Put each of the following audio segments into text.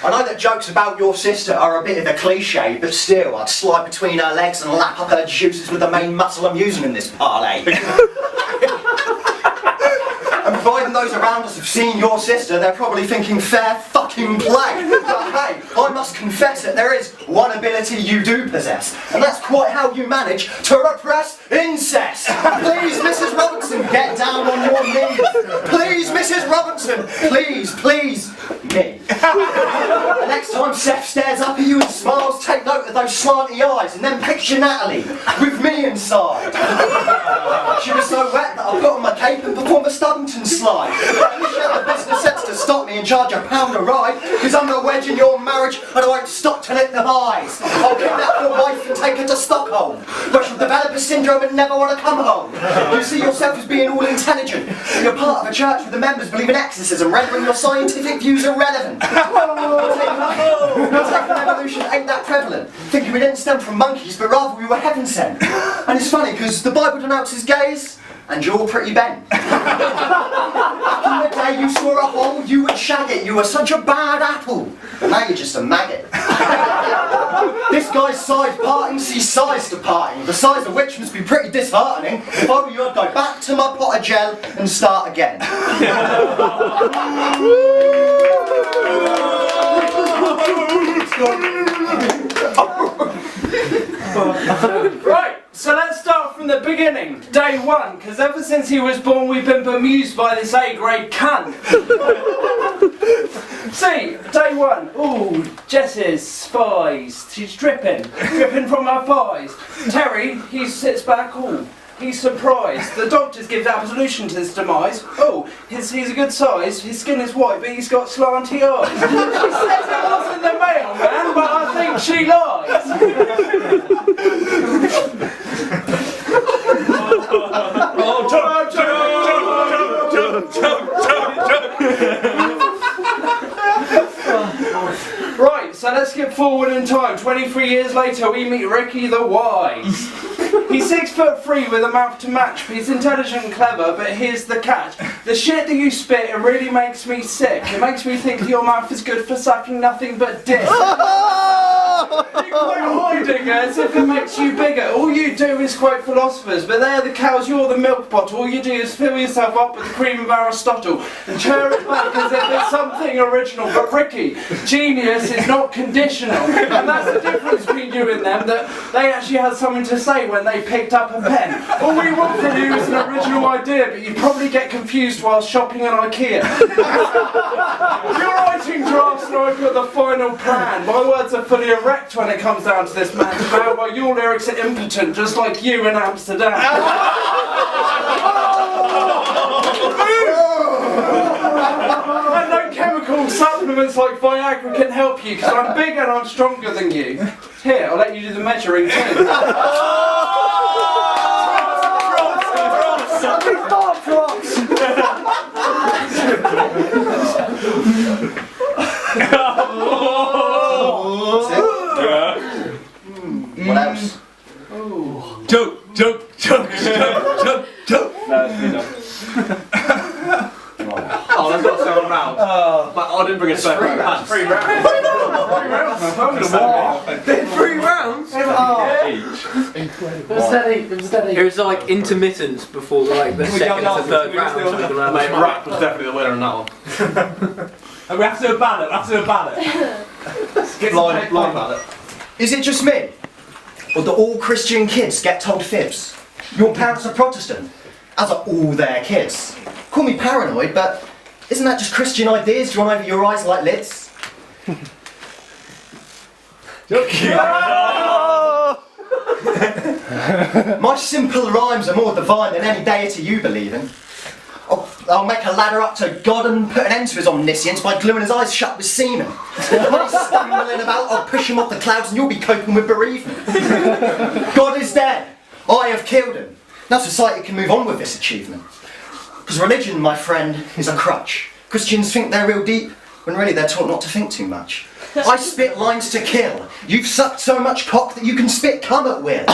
I know that jokes about your sister are a bit of a cliche, but still, I'd slide between her legs and lap up her juices with the main muscle I'm using in this parlay. And providing those around us have seen your sister, they're probably thinking fair fucking play. But hey, I must confess that there is one ability you do possess, and that's quite how you manage to repress incest. Please, Mrs. Robinson, get down on your knees. Please, Mrs. Robinson, please, me. The next time Seth stares up at you and smiles, take note of those slanty eyes, and then picture Natalie with me inside. She was so wet that I put on my cape and performed a Stubbington slide. She had the business sense to stop me and charge £1 a ride, because I'm a wedge in your marriage and I won't stop to lick the eyes. I'll kidnap your wife and take her to Stockholm, where she'll develop a syndrome and never want to come home. You see yourself as being all intelligent. You're part of a church where the members believe in exorcism, rendering your scientific views irrelevant. Your take on evolution ain't that prevalent, thinking we didn't stem from monkeys, but rather we were heaven sent. And it's funny, because the Bible denounces gays, and you're pretty bent. Back in the day you saw a hole, you would shag it. You were such a bad apple. But now you're just a maggot. This guy's side parting sees size departing, the size of which must be pretty disheartening. If I were you, I'd go back to my pot of gel and start again. Right, so let's start from the beginning. Day one, because ever since he was born we've been bemused by this A-grade cunt. See, day one. Ooh, Jess's thighs. She's dripping from her thighs. Terry, he sits back, ooh. He's surprised. The doctors give absolution to this demise. Oh, he's a good size, his skin is white, but he's got slanty eyes. She says it wasn't the mailman, but I think she lies. Right, so let's skip forward in time. 23 years later, we meet Ricky the Wise. He's 6'3" with a mouth to match. He's intelligent and clever, but here's the catch. The shit that you spit, it really makes me sick. It makes me think your mouth is good for sucking nothing but dick. You quote Heidegger as if it makes you bigger. All you do is quote philosophers, but they're the cows, you're the milk bottle. All you do is fill yourself up with the cream of Aristotle and churn it back as if it's something original. But Ricky, genius is not conditional. And that's the difference between you and them, that they actually had something to say when they picked up a pen. All we want from you is an original idea, but you'd probably get confused while shopping at IKEA. You're writing drafts and I've got the final plan. My words are fully erect when it comes down to this man's mouth, while your lyrics are impotent, just like you in Amsterdam. And no chemical supplements like Viagra can help you, because I'm bigger and I'm stronger than you. Here, I'll let you do the measuring too. What else? Joke. No, it's been done. Oh, that's got 7 rounds. But I didn't bring a second round. 3 rounds. 3 rounds? It was like intermittent before like the second to third round. Mate, rap was definitely the winner in that one. We have to do a ballot. Blind ballot. Is it just me? Or do all Christian kids get told fibs? Your parents are Protestant, as are all their kids. Call me paranoid, but isn't that just Christian ideas drawn over your eyes like lids? My simple rhymes are more divine than any deity you believe in. I'll make a ladder up to God and put an end to his omniscience by gluing his eyes shut with semen. When he's stumbling about, I'll push him off the clouds and you'll be coping with bereavement. God is dead. I have killed him. Now society can move on with this achievement. Because religion, my friend, is a crutch. Christians think they're real deep, when really they're taught not to think too much. I spit lines to kill. You've sucked so much cock that you can spit cum at will.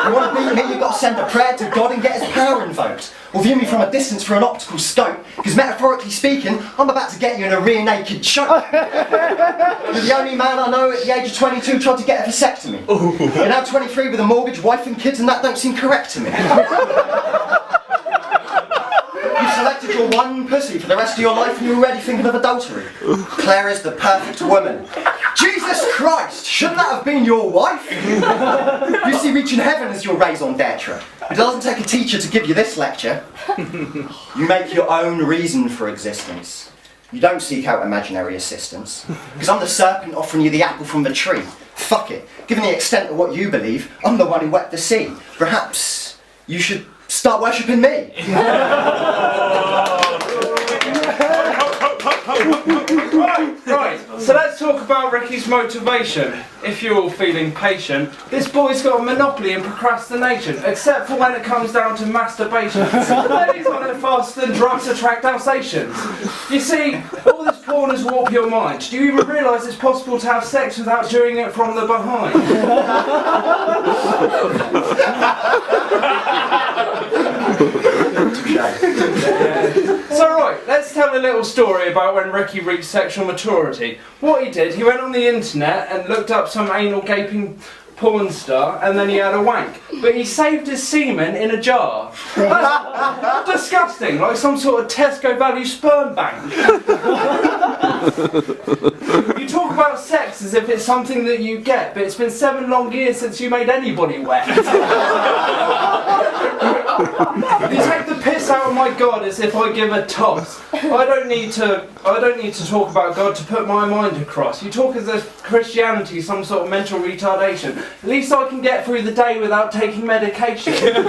You want to beat me, you've got to send a prayer to God and get his power invoked. telescopes, or view me from a distance through an optical scope, because metaphorically speaking, I'm about to get you in a rear naked choke. You're the only man I know at the age of 22 tried to get a vasectomy. You're now 23 with a mortgage, wife and kids, and that don't seem correct to me. You've selected your one pussy for the rest of your life and you're already thinking of adultery. Claire is the perfect woman. Jesus Christ, shouldn't that have been your wife? You see, reaching heaven is your raison d'etre. It doesn't take a teacher to give you this lecture. You make your own reason for existence. You don't seek out imaginary assistance. Because I'm the serpent offering you the apple from the tree. Fuck it. Given the extent of what you believe, I'm the one who wept the sea. Perhaps you should start worshipping me. Right, so let's talk about Ricky's motivation. If you're all feeling patient, this boy's got a monopoly in procrastination, except for when it comes down to masturbation. Then he's on it faster than drugs attract Alsatians. You see, all this porn has warped your mind. Do you even realise it's possible to have sex without doing it from the behind? So right, let's tell a little story about when Ricky reached sexual maturity. What he did, he went on the internet and looked up some anal gaping porn star and then he had a wank. But he saved his semen in a jar. That's disgusting, like some sort of Tesco value sperm bank. You talk about sex as if it's something that you get, but it's been 7 long years since you made anybody wet. You take the piss out of my God as if I give a toss. I don't need to talk about God to put my mind across. You talk as if Christianity is some sort of mental retardation. At least I can get through the day without taking medication. Please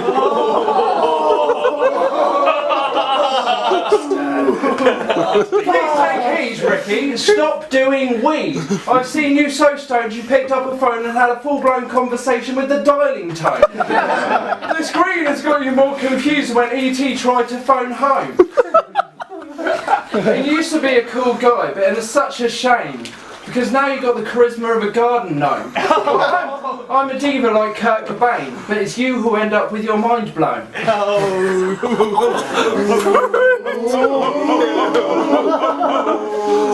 take heed, Ricky. Stop doing weed. I've seen you so stoned you picked up a phone and had a full-blown conversation with the dialing tone. The screen has got you more confused when E.T. tried to phone home. You used to be a cool guy, but it's such a shame. Because now you've got the charisma of a garden gnome. I'm a diva like Kurt Cobain, but it's you who end up with your mind blown.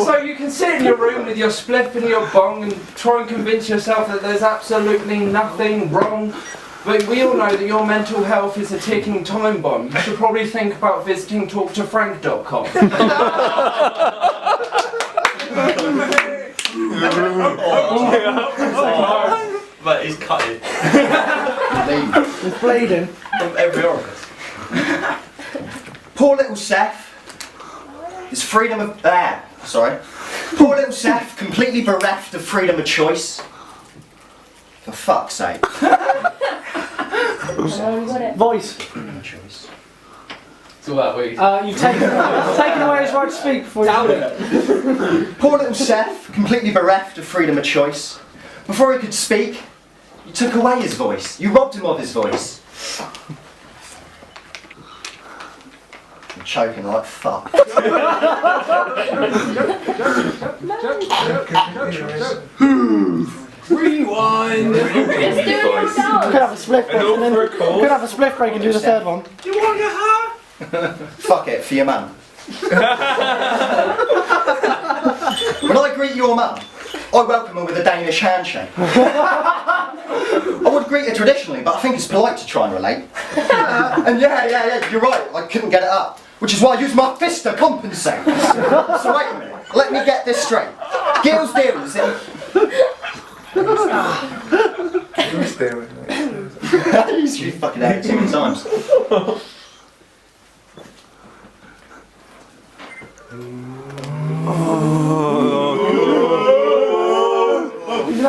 So you can sit in your room with your spliff and your bong and try and convince yourself that there's absolutely nothing wrong. But we all know that your mental health is a ticking time bomb. You should probably think about visiting talktofrank.com. But he's cutting. It's bleeding. From every orifice. Poor little Seth is freedom of... Poor little Seth, completely bereft of freedom of choice. For fuck's sake. Voice. Freedom of choice. It's all that weed. You've taken away his right to speak before you Poor little Seth, completely bereft of freedom of choice. Before he could speak, you took away his voice. You robbed him of his voice. I'm choking like fuck. Rewind! could have a split break and then could have a split break and do the third one. Do you want your heart? Fuck it, for your mum. When I greet your mum, I welcome her with a Danish handshake. I would greet her traditionally, but I think it's polite to try and relate. And yeah, you're right, I couldn't get it up. Which is why I used my fist to compensate. So wait a minute, let me get this straight. Gil's deal is in... Who's there with me? I used to be fucking out too many times.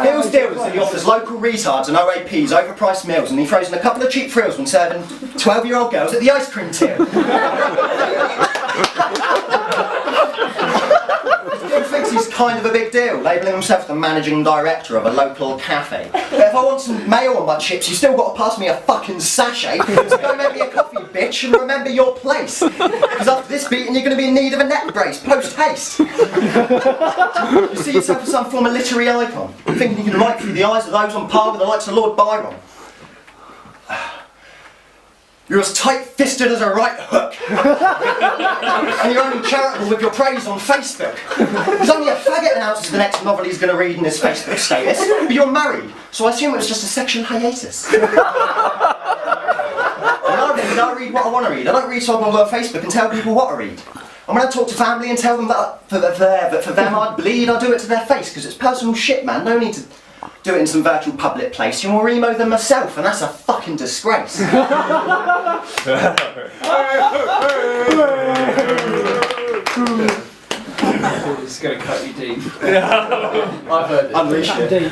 Gil's deal is that he offers local retards and OAPs overpriced meals and he throws in a couple of cheap frills when serving 12-year-old girls at the ice cream till. Gil thinks he's kind of a big deal, labelling himself the managing director of a local cafe. But if I want some mayo on my chips, you still got to pass me a fucking sachet, so go make me a coffee, bitch, and remember your place. Because after this beating, you're going to be in need of a neck brace, post-haste. You see yourself as some form of literary icon, thinking you can write through the eyes of those on par with the likes of Lord Byron. You're as tight-fisted as a right hook. And you're only charitable with your praise on Facebook. There's only a faggot announces the next novel he's going to read in his Facebook status, but you're married, so I assume it was just a sexual hiatus. And I read what I want to read. I don't read so I can go on Facebook and tell people what I read. And when I talk to family and tell them that for them I'd bleed, I do it to their face, because it's personal shit, man. No need to do it in some virtual public place. You will emo them myself, and that's a fucking disgrace. It's going to cut you deep. I've heard it. Unleash it.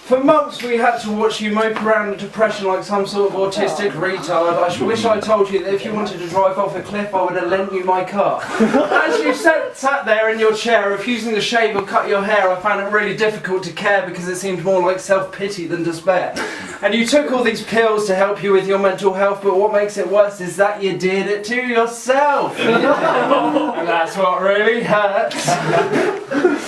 For months we had to watch you mope around in depression like some sort of autistic retard. I wish I told you that if you wanted to drive off a cliff I would have lent you my car. As you sat there in your chair refusing to shave or cut your hair, I found it really difficult to care because it seemed more like self-pity than despair. And you took all these pills to help you with your mental health, but what makes it worse is that you did it to yourself. And that's what really hurts.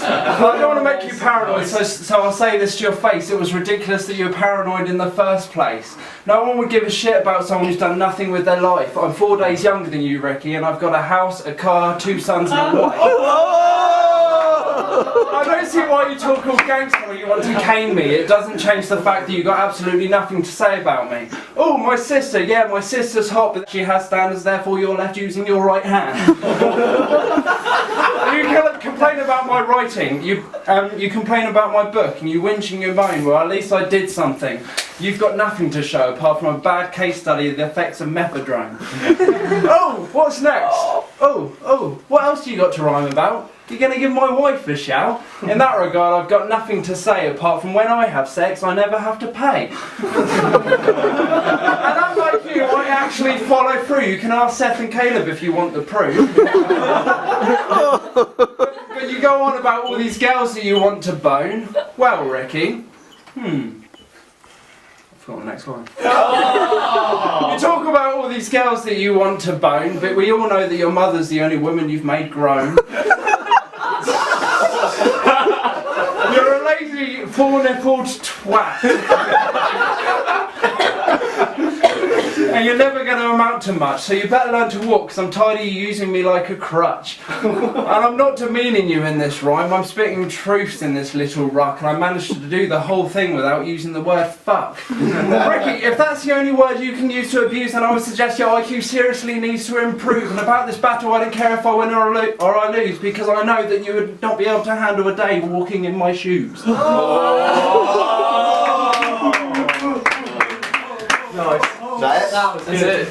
I don't want to make you paranoid, so I'll say this to your face. It was ridiculous that you were paranoid in the first place. No one would give a shit about someone who's done nothing with their life. I'm 4 days younger than you, Ricky, and I've got a house, a car, 2 sons and a wife. I don't see why you talk all gangster when you want to cane me. It doesn't change the fact that you got absolutely nothing to say about me. Oh, my sister, yeah, my sister's hot, but she has standards, therefore you're left using your right hand. You complain about my writing, you complain about my book, and you whinge and you moan, well at least I did something. You've got nothing to show apart from a bad case study of the effects of methadone. Oh, what's next? Oh, what else do you got to rhyme about? You're going to give my wife a shout? In that regard, I've got nothing to say apart from when I have sex, I never have to pay. And unlike you, I actually follow through. You can ask Seth and Caleb if you want the proof. But you go on about all these girls that you want to bone. Well, Ricky, I've got the next one. You talk about all these girls that you want to bone, but we all know that your mother's the only woman you've made grown. You're a lazy, four-nippled twat. And you're never going to amount to much, so you better learn to walk, because I'm tired of you using me like a crutch. And I'm not demeaning you in this rhyme, I'm spitting truths in this little ruck, and I managed to do the whole thing without using the word fuck. Ricky, if that's the only word you can use to abuse, then I would suggest your IQ seriously needs to improve. And about this battle, I don't care if I win or I lose, because I know that you would not be able to handle a day walking in my shoes. Nice. Is that it? That's it.